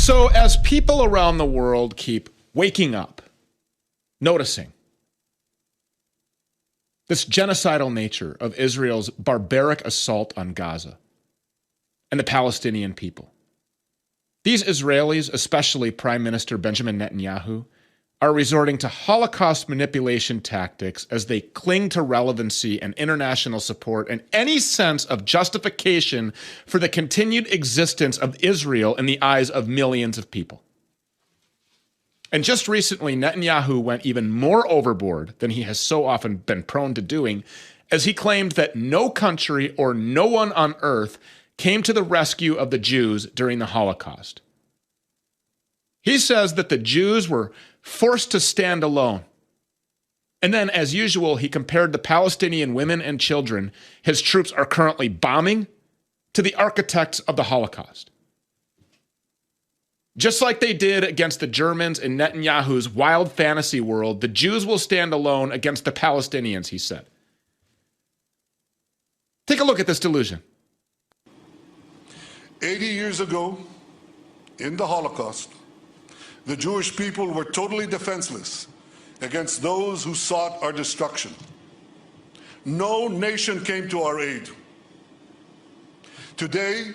So as people around the world keep waking up, noticing this genocidal nature of Israel's barbaric assault on Gaza and the Palestinian people, these Israelis, especially Prime Minister Benjamin Netanyahu, are resorting to Holocaust manipulation tactics as they cling to relevancy and international support and any sense of justification for the continued existence of Israel in the eyes of millions of people. And just recently, Netanyahu went even more overboard than he has so often been prone to doing, as he claimed that no country or no one on earth came to the rescue of the Jews during the Holocaust. He says that the Jews were forced to stand alone. And then, as usual, he compared the Palestinian women and children his troops are currently bombing to the architects of the Holocaust. Just like they did against the Germans in Netanyahu's wild fantasy world, the Jews will stand alone against the Palestinians, he said. Take a look at this delusion. 80 years ago, in the Holocaust, the Jewish people were totally defenseless against those who sought our destruction. No nation came to our aid. Today,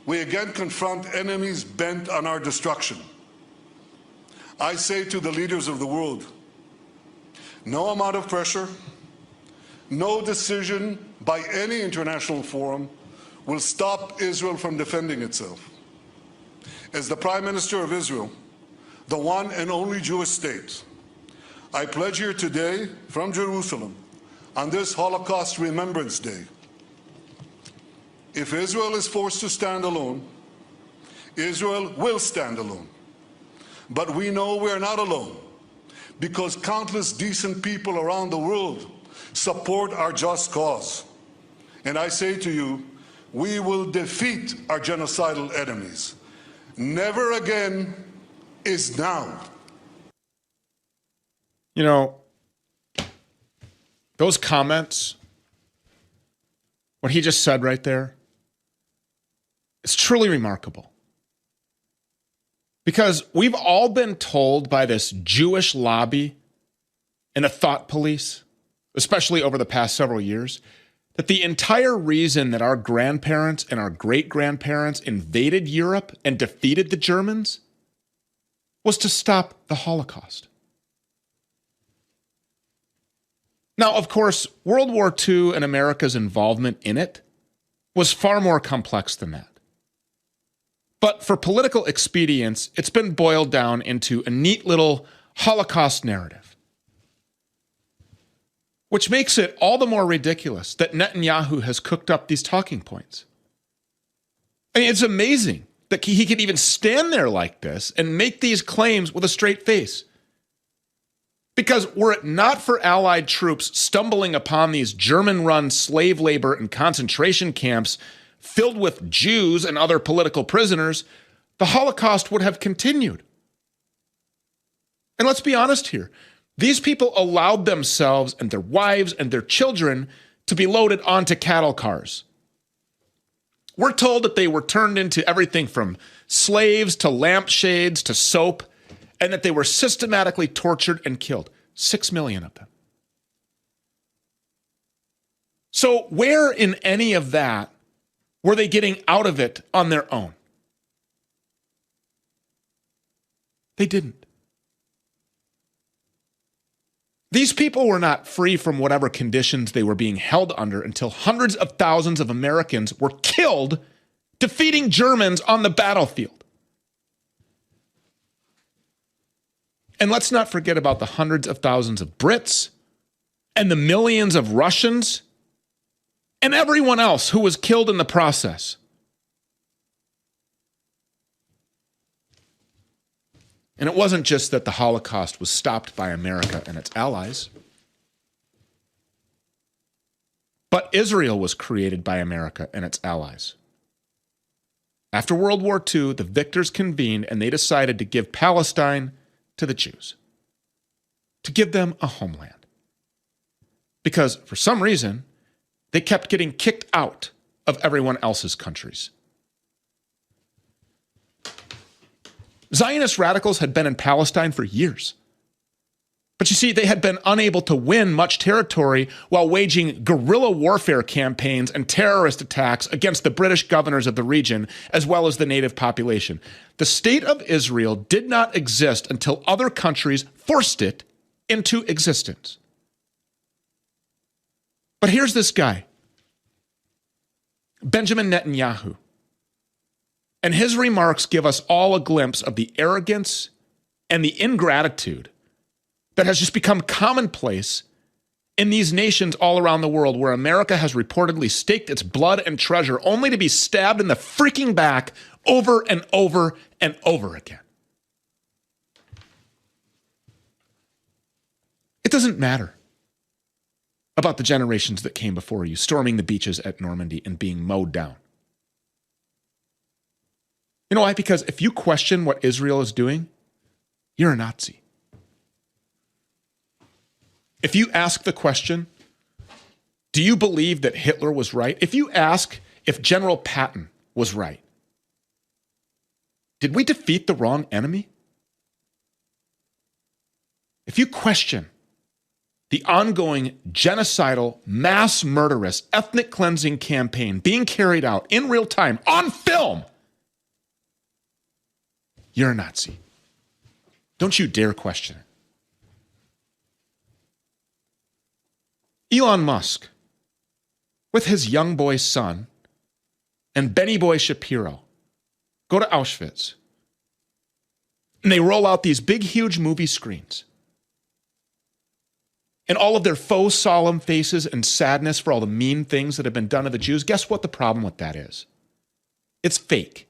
we again confront enemies bent on our destruction. I say to the leaders of the world, no amount of pressure, no decision by any international forum will stop Israel from defending itself. As the Prime Minister of Israel, the one and only Jewish state, I pledge here today from Jerusalem on this Holocaust Remembrance Day, if Israel is forced to stand alone, Israel will stand alone. But we know we're not alone, because countless decent people around the world support our just cause. And I say to you, we will defeat our genocidal enemies. Never again is now. You know, those comments, what he just said right there, it's truly remarkable. Because we've all been told by this Jewish lobby and a thought police, especially over the past several years, that the entire reason that our grandparents and our great-grandparents invaded Europe and defeated the Germans was to stop the Holocaust. Now, of course, World War II and America's involvement in it was far more complex than that. But for political expedience, it's been boiled down into a neat little Holocaust narrative, which makes it all the more ridiculous that Netanyahu has cooked up these talking points. I mean, it's amazing that he could even stand there like this and make these claims with a straight face. Because were it not for Allied troops stumbling upon these German-run slave labor and concentration camps filled with Jews and other political prisoners, the Holocaust would have continued. And let's be honest here. These people allowed themselves and their wives and their children to be loaded onto cattle cars. We're told that they were turned into everything from slaves to lampshades to soap, and that they were systematically tortured and killed. 6 million of them. So where in any of that were they getting out of it on their own? They didn't. These people were not free from whatever conditions they were being held under until hundreds of thousands of Americans were killed defeating Germans on the battlefield. And let's not forget about the hundreds of thousands of Brits and the millions of Russians and everyone else who was killed in the process. And it wasn't just that the Holocaust was stopped by America and its allies, but Israel was created by America and its allies. After World War II, the victors convened and they decided to give Palestine to the Jews, to give them a homeland. Because for some reason, they kept getting kicked out of everyone else's countries. Zionist radicals had been in Palestine for years. But you see, they had been unable to win much territory while waging guerrilla warfare campaigns and terrorist attacks against the British governors of the region, as well as the native population. The state of Israel did not exist until other countries forced it into existence. But here's this guy, Benjamin Netanyahu. And his remarks give us all a glimpse of the arrogance and the ingratitude that has just become commonplace in these nations all around the world, where America has reportedly staked its blood and treasure only to be stabbed in the freaking back over and over and over again. It doesn't matter about the generations that came before you, storming the beaches at Normandy and being mowed down. You know why? Because if you question what Israel is doing, you're a Nazi. If you ask the question, do you believe that Hitler was right? If you ask if General Patton was right, did we defeat the wrong enemy? If you question the ongoing genocidal, mass murderous, ethnic cleansing campaign being carried out in real time on film, you're a Nazi. Don't you dare question it. Elon Musk, with his young boy son and Benny Boy Shapiro, go to Auschwitz. And they roll out these big, huge movie screens. And all of their faux solemn faces and sadness for all the mean things that have been done to the Jews. Guess what the problem with that is? It's fake.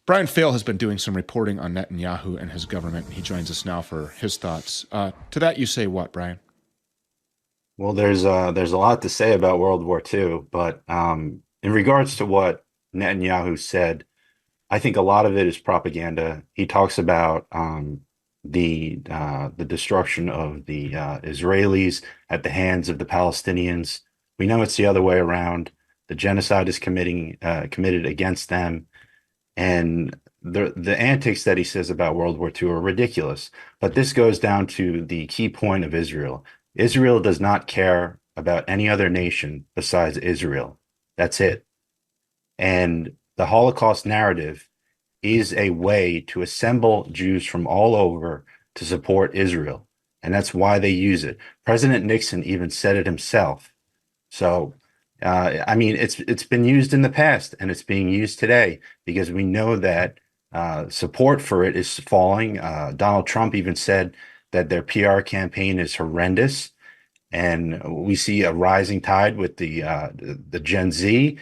Brian Fail has been doing some reporting on Netanyahu and his government, and he joins us now for his thoughts. To that you say what, Brian? Well, there's a lot to say about World War II, but in regards to what Netanyahu said, I think a lot of it is propaganda. He talks about the destruction of the Israelis at the hands of the Palestinians. We know it's the other way around. The genocide is committed against them. And the antics that he says about World War II are ridiculous. But this goes down to the key point of Israel. Israel does not care about any other nation besides Israel. That's it. And the Holocaust narrative is a way to assemble Jews from all over to support Israel. And that's why they use it. President Nixon even said it himself. So I mean, it's been used in the past, and it's being used today because we know that support for it is falling. Donald Trump even said that their PR campaign is horrendous, and we see a rising tide with the Gen Z.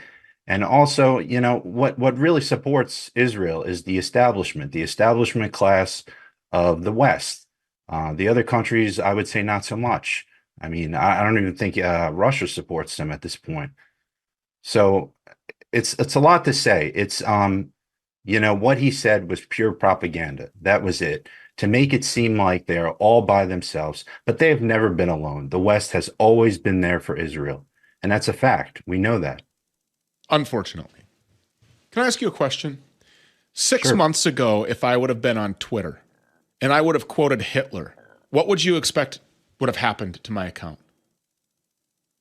And also, you know, what really supports Israel is the establishment class of the West. The other countries, I would say, not so much. I mean, I don't even think Russia supports them at this point. So it's a lot to say. It's you know, what he said was pure propaganda. That was it, to make it seem like they are all by themselves. But they have never been alone. The West has always been there for Israel, and that's a fact. We know that. Unfortunately. Can I ask you a question? 6 Sure. months ago, if I would have been on Twitter and I would have quoted Hitler, what would you expect would have happened to my account?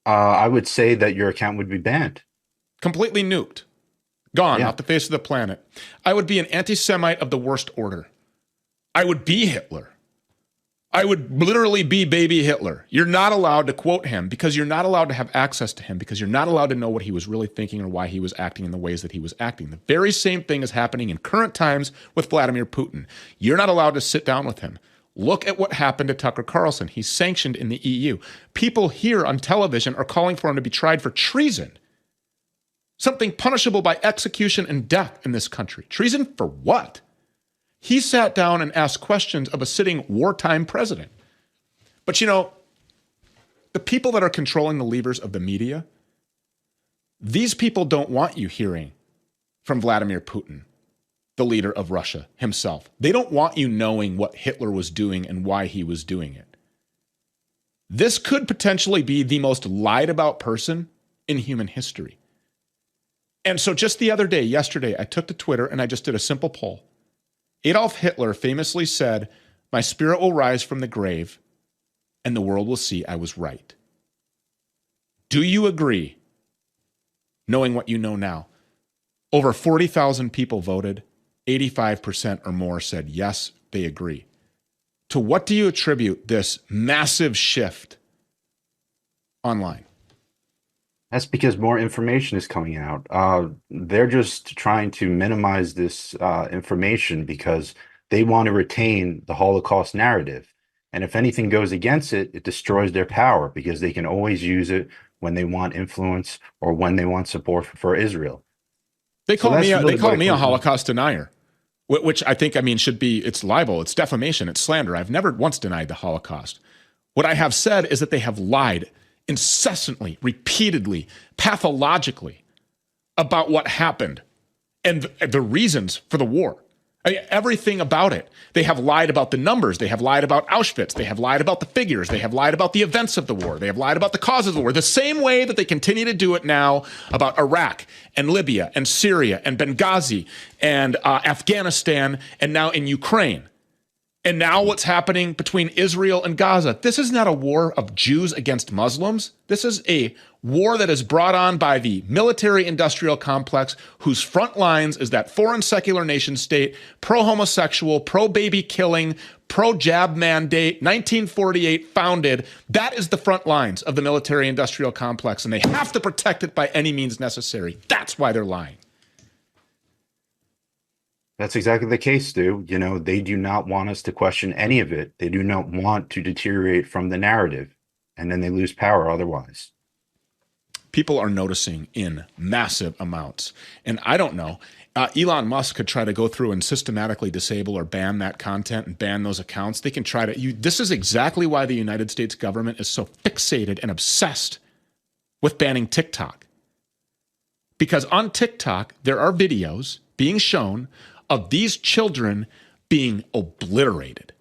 I would say that your account would be banned. Completely nuked. Gone Yeah. off the face of the planet. I would be an anti-Semite of the worst order. I would be Hitler. I would literally be baby Hitler. You're not allowed to quote him because you're not allowed to have access to him because you're not allowed to know what he was really thinking or why he was acting in the ways that he was acting. The very same thing is happening in current times with Vladimir Putin. You're not allowed to sit down with him. Look at what happened to Tucker Carlson. He's sanctioned in the EU. People here on television are calling for him to be tried for treason. Something punishable by execution and death in this country. Treason for what? He sat down and asked questions of a sitting wartime president. But you know, the people that are controlling the levers of the media, these people don't want you hearing from Vladimir Putin, the leader of Russia himself. They don't want you knowing what Hitler was doing and why he was doing it. This could potentially be the most lied about person in human history. And so just the other day, yesterday, I took to Twitter and I just did a simple poll. Adolf Hitler famously said, "My spirit will rise from the grave and the world will see I was right." Do you agree, knowing what you know now? Over 40,000 people voted. 85% or more said yes, they agree. To what do you attribute this massive shift online? That's because more information is coming out. They're just trying to minimize this information because they want to retain the Holocaust narrative. And if anything goes against it, it destroys their power because they can always use it when they want influence or when they want support for Israel. They call me a Holocaust denier, which I think, should be, it's libel, it's defamation, it's slander. I've never once denied the Holocaust. What I have said is that they have lied incessantly, repeatedly, pathologically about what happened and the reasons for the war. Everything about it. They have lied about the numbers. They have lied about Auschwitz. They have lied about the figures. They have lied about the events of the war. They have lied about the causes of the war. The same way that they continue to do it now about Iraq and Libya and Syria and Benghazi and Afghanistan and now in Ukraine. And now what's happening between Israel and Gaza. This is not a war of Jews against Muslims. This is a war that is brought on by the military-industrial complex whose front lines is that foreign secular nation state, pro-homosexual, pro-baby killing, pro-jab mandate, 1948 founded. That is the front lines of the military-industrial complex, and they have to protect it by any means necessary. That's why they're lying. That's exactly the case, Stu. You know, they do not want us to question any of it. They do not want to deteriorate from the narrative, and then they lose power otherwise. People are noticing in massive amounts. And I don't know, Elon Musk could try to go through and systematically disable or ban that content and ban those accounts. They can try to, this is exactly why the United States government is so fixated and obsessed with banning TikTok. Because on TikTok, there are videos being shown of these children being obliterated,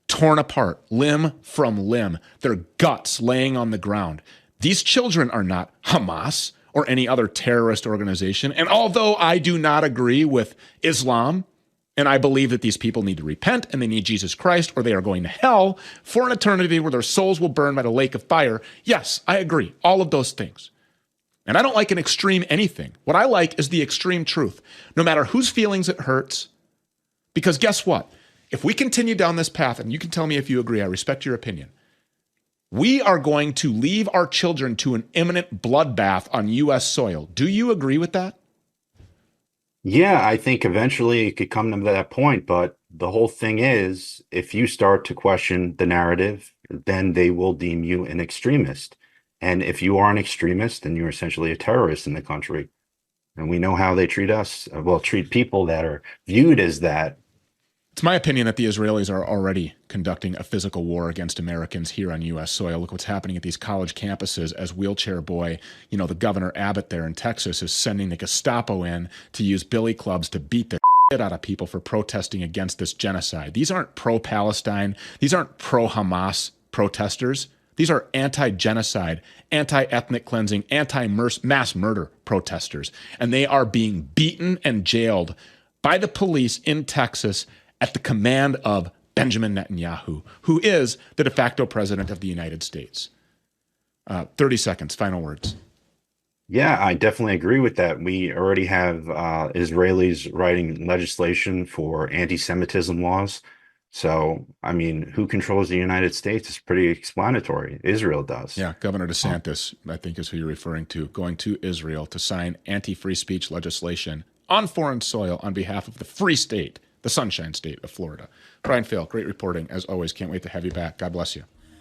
torn apart, limb from limb, their guts laying on the ground. These children are not Hamas or any other terrorist organization. And although I do not agree with Islam, and I believe that these people need to repent and they need Jesus Christ or they are going to hell for an eternity where their souls will burn by the lake of fire, yes, I agree, all of those things. And I don't like an extreme anything. What I like is the extreme truth, no matter whose feelings it hurts. Because guess what? If we continue down this path, and you can tell me if you agree, I respect your opinion, we are going to leave our children to an imminent bloodbath on U.S. soil. Do you agree with that? Yeah, I think eventually it could come to that point. But the whole thing is, if you start to question the narrative, then they will deem you an extremist. And if you are an extremist, then you're essentially a terrorist in the country. And we know how they treat us, treat people that are viewed as that. It's my opinion that the Israelis are already conducting a physical war against Americans here on U.S. soil. Look what's happening at these college campuses as Wheelchair Boy, the Governor Abbott there in Texas is sending the Gestapo in to use billy clubs to beat the shit out of people for protesting against this genocide. These aren't pro-Palestine. These aren't pro-Hamas protesters. These are anti-genocide, anti-ethnic cleansing, anti-mass murder protesters. And they are being beaten and jailed by the police in Texas at the command of Benjamin Netanyahu, who is the de facto president of the United States. 30 seconds, final words. Yeah, I definitely agree with that. We already have Israelis writing legislation for anti-Semitism laws. So, who controls the United States is pretty explanatory. Israel does. Yeah, Governor DeSantis, I think is who you're referring to, going to Israel to sign anti-free speech legislation on foreign soil on behalf of the free state, the Sunshine State of Florida. Brian Phil, great reporting as always. Can't wait to have you back. God bless you.